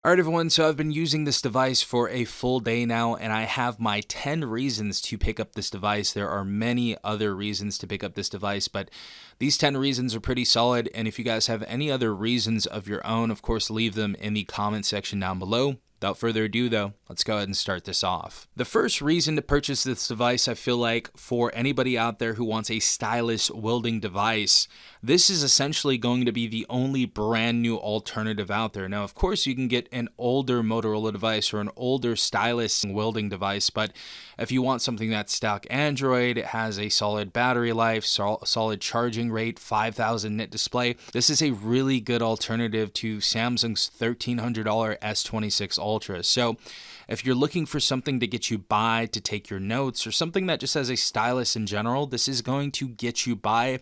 Alright everyone, so I've been using this device for a full day now, and I have my 10 reasons to pick up this device. There are many other reasons to pick up this device, but these 10 reasons are pretty solid, and if you guys have any other reasons of your own, of course leave them in the comment section down below. Without further ado though, let's go ahead and start this off. The first reason to purchase this device, I feel like for anybody out there who wants a stylus welding device, this is essentially going to be the only brand new alternative out there. Now, of course, you can get an older Motorola device or an older stylus welding device, but if you want something that's stock Android, it has a solid battery life, solid charging rate, 5,000 nit display, this is a really good alternative to Samsung's $1,300 S26 Ultra. So if you're looking for something to get you by, to take your notes, or something that just has a stylus in general, this is going to get you by,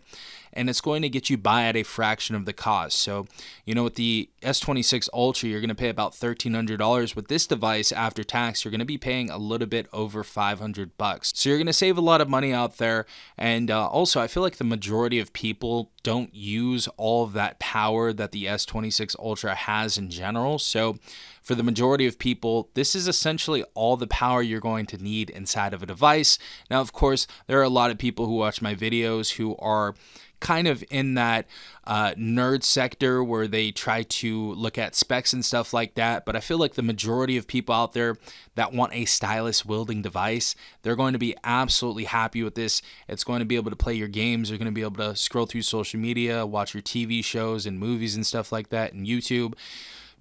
and it's going to get you by at a fraction of the cost. So, you know, with the S26 Ultra, you're going to pay about $1,300. With this device, after tax, you're going to be paying a little bit over $500. So you're going to save a lot of money out there. And also, I feel like the majority of people don't use all of that power that the S26 Ultra has in general. So for the majority of people, this is essentially all the power you're going to need inside of a device. Now, of course, there are a lot of people who watch my videos who are kind of in that nerd sector where they try to look at specs and stuff like that. But I feel like the majority of people out there that want a stylus welding device, they're going to be absolutely happy with this. It's going to be able to play your games. You're going to be able to scroll through social media, watch your TV shows and movies and stuff like that, and YouTube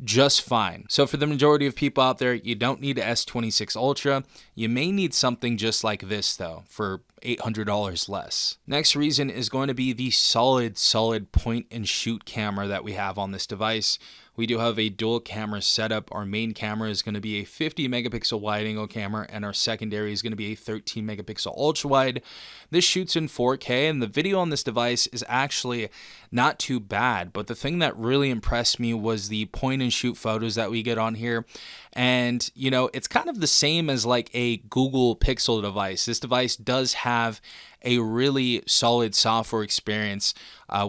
just fine. So for the majority of people out there, you don't need a S26 Ultra. You may need something just like this though, for $800 less. Next reason is going to be the solid point and shoot camera that we have on this device. We do have a dual camera setup. Our main camera is going to be a 50 megapixel wide angle camera, and our secondary is going to be a 13 megapixel ultra wide. This shoots in 4K, and the video on this device is actually not too bad. But the thing that really impressed me was the point and shoot photos that we get on here. And, you know, it's kind of the same as like a Google Pixel device. This device does have a really solid software experience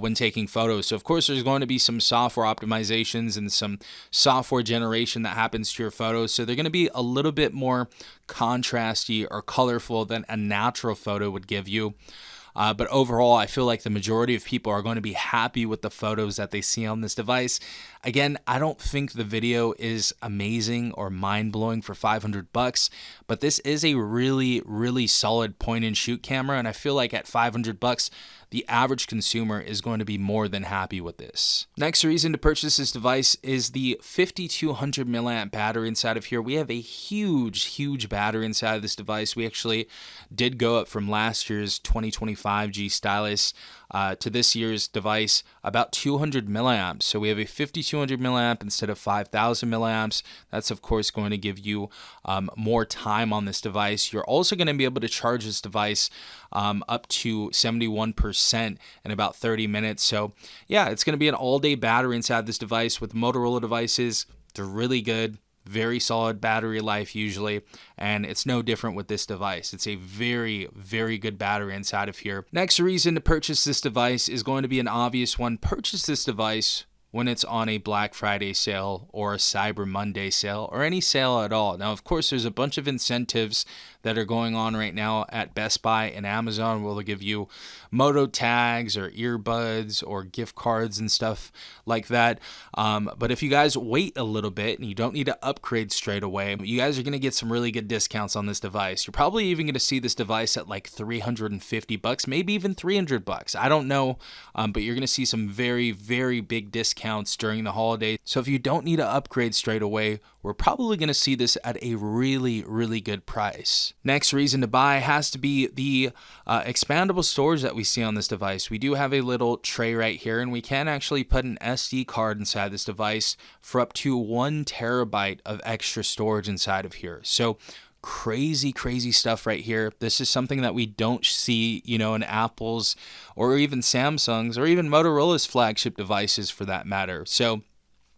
when taking photos. So of course there's going to be some software optimizations and some software generation that happens to your photos. So they're going to be a little bit more contrasty or colorful than a natural photo would give you. But overall, I feel like the majority of people are going to be happy with the photos that they see on this device. Again, I don't think the video is amazing or mind-blowing for $500, but this is a really, really solid point and shoot camera, and I feel like at $500, the average consumer is going to be more than happy with this. Next reason to purchase this device is the 5200 milliamp battery inside of here. We have a huge battery inside of this device. We actually did go up from last year's 2025 G Stylus to this year's device about 200 milliamps. So we have a 5200 milliamp instead of 5000 milliamps. That's of course going to give you more time on this device. You're also going to be able to charge this device up to 71% in about 30 minutes. So yeah, it's going to be an all-day battery inside this device. With Motorola devices, they're really good. Very solid battery life usually, and it's no different with this device. It's a very good battery inside of here. Next reason to purchase this device is going to be an obvious one. Purchase this device when it's on a Black Friday sale or a Cyber Monday sale or any sale at all. Now, of course, there's a bunch of incentives that are going on right now at Best Buy and Amazon where they'll give you Moto tags or earbuds or gift cards and stuff like that. But if you guys wait a little bit and you don't need to upgrade straight away, you guys are going to get some really good discounts on this device. You're probably even going to see this device at like $350, maybe even $300. I don't know, but you're going to see some very big discounts during the holidays. So if you don't need to upgrade straight away, we're probably going to see this at a really good price. Next reason to buy has to be the expandable storage that we see on this device. We do have a little tray right here, and we can actually put an SD card inside this device for up to 1 terabyte of extra storage inside of here. So crazy stuff right here. This is something that we don't see, you know, in Apple's or even Samsung's or even Motorola's flagship devices for that matter. So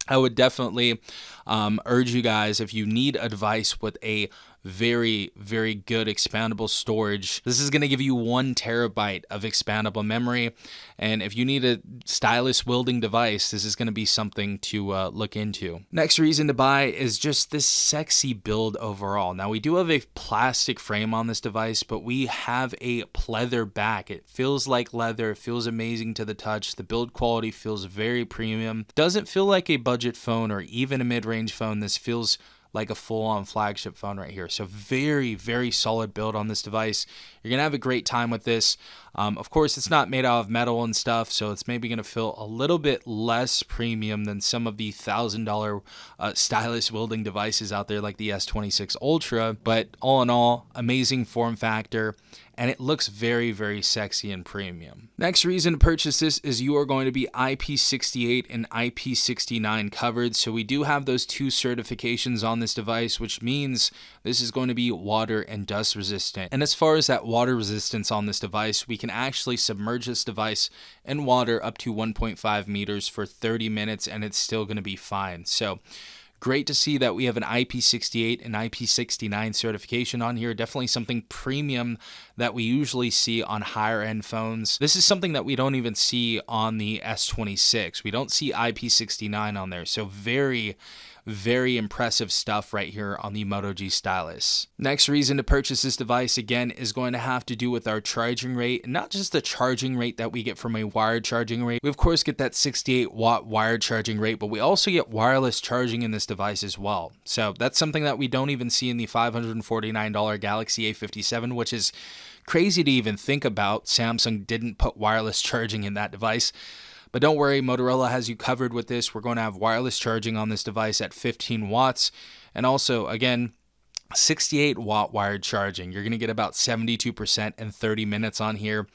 I would definitely urge you guys, if you need a device with a very, very good expandable storage. This is going to give you 1 terabyte of expandable memory. And if you need a stylus wielding device, this is going to be something to look into. Next reason to buy is just this sexy build overall. Now, we do have a plastic frame on this device, but we have a pleather back. It feels like leather. It feels amazing to the touch. The build quality feels very premium. Doesn't feel like a budget phone or even a mid-range phone. This feels like a full-on flagship phone right here. So very, very solid build on this device. You're gonna have a great time with this. Of course, it's not made out of metal and stuff, so it's maybe gonna feel a little bit less premium than some of the $1,000 stylus wielding devices out there like the S26 Ultra. But all in all, amazing form factor, and it looks very, very sexy and premium. Next reason to purchase this is you are going to be IP68 and IP69 covered. So we do have those 2 certifications on this device, which means this is going to be water and dust resistant. And as far as that water resistance on this device, we can actually submerge this device in water up to 1.5 meters for 30 minutes and it's still going to be fine. So great to see that we have an IP68 and IP69 certification on here. Definitely something premium that we usually see on higher end phones. This is something that we don't even see on the S26. We don't see IP69 on there. So very, very impressive stuff right here on the Moto G Stylus. Next reason to purchase this device, again, is going to have to do with our charging rate. And not just the charging rate that we get from a wired charging rate. We of course get that 68 watt wired charging rate, but we also get wireless charging in this device as well. So that's something that we don't even see in the $549 Galaxy A57, which is crazy to even think about. Samsung didn't put wireless charging in that device. But don't worry, Motorola has you covered with this. We're going to have wireless charging on this device at 15 watts. And also, again, 68 watt wired charging. You're going to get about 72% in 30 minutes on here.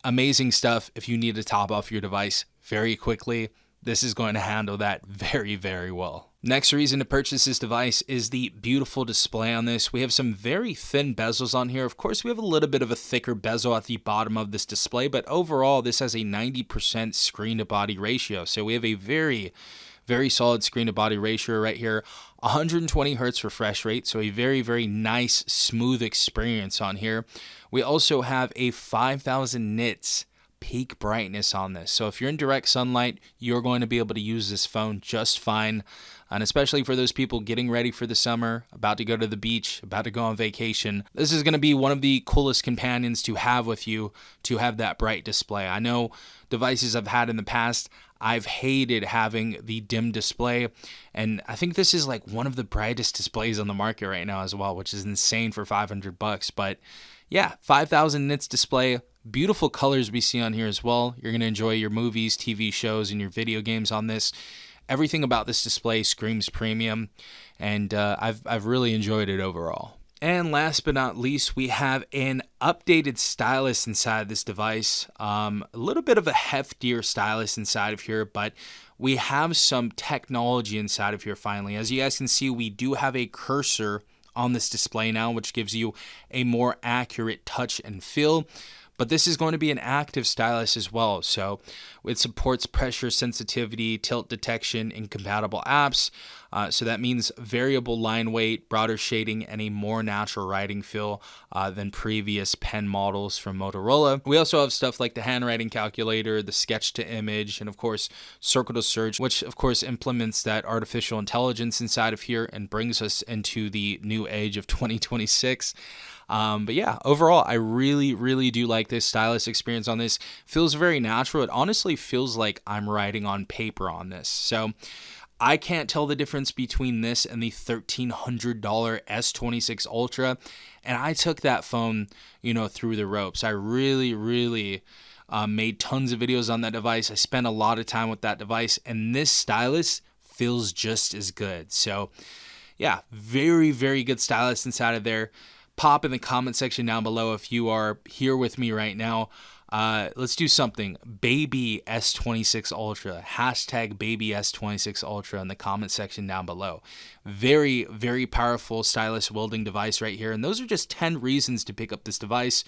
Amazing stuff if you need to top off your device very quickly. This is going to handle that very, very well. Next reason to purchase this device is the beautiful display on this. We have some very thin bezels on here. Of course, we have a little bit of a thicker bezel at the bottom of this display, but overall, this has a 90% screen to body ratio. So we have a very, very solid screen to body ratio right here. 120 hertz refresh rate, so a very, very nice, smooth experience on here. We also have a 5,000 nits peak brightness on this. So if you're in direct sunlight, you're going to be able to use this phone just fine. And especially for those people getting ready for the summer, about to go to the beach, about to go on vacation, this is going to be one of the coolest companions to have with you, to have that bright display. I know devices I've had in the past, I've hated having the dim display, and I think this is like one of the brightest displays on the market right now as well, which is insane for $500. But yeah, 5,000 nits display, beautiful colors we see on here as well. You're going to enjoy your movies, TV shows, and your video games on this. Everything about this display screams premium, and I've really enjoyed it overall. And last but not least, we have an updated stylus inside this device. A little bit of a heftier stylus inside of here, but we have some technology inside of here finally. As you guys can see, we do have a cursor on this display now, which gives you a more accurate touch and feel. But this is going to be an active stylus as well. So it supports pressure sensitivity, tilt detection in compatible apps. So that means variable line weight, broader shading, and a more natural writing feel than previous pen models from Motorola. We also have stuff like the handwriting calculator, the sketch to image, and of course, circle to search, which of course implements that artificial intelligence inside of here and brings us into the new age of 2026. But yeah, overall, I really, really do like this stylus experience on this. Feels very natural. It honestly feels like I'm writing on paper on this. So I can't tell the difference between this and the $1,300 S26 Ultra. And I took that phone, through the ropes. I really, really made tons of videos on that device. I spent a lot of time with that device, and this stylus feels just as good. So yeah, very, very good stylus inside of there. Pop in the comment section down below if you are here with me right now. Let's do something. Baby S26 Ultra. Hashtag Baby S26 Ultra in the comment section down below. Very, very powerful stylus wielding device right here. And those are just 10 reasons to pick up this device.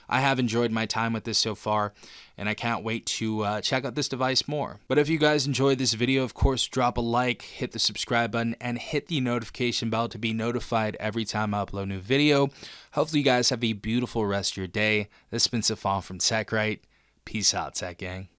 I have enjoyed my time with this so far, and I can't wait to check out this device more. But if you guys enjoyed this video, of course, drop a like, hit the subscribe button, and hit the notification bell to be notified every time I upload a new video. Hopefully you guys have a beautiful rest of your day. This has been Safan from TechRight. Peace out, Tech Gang.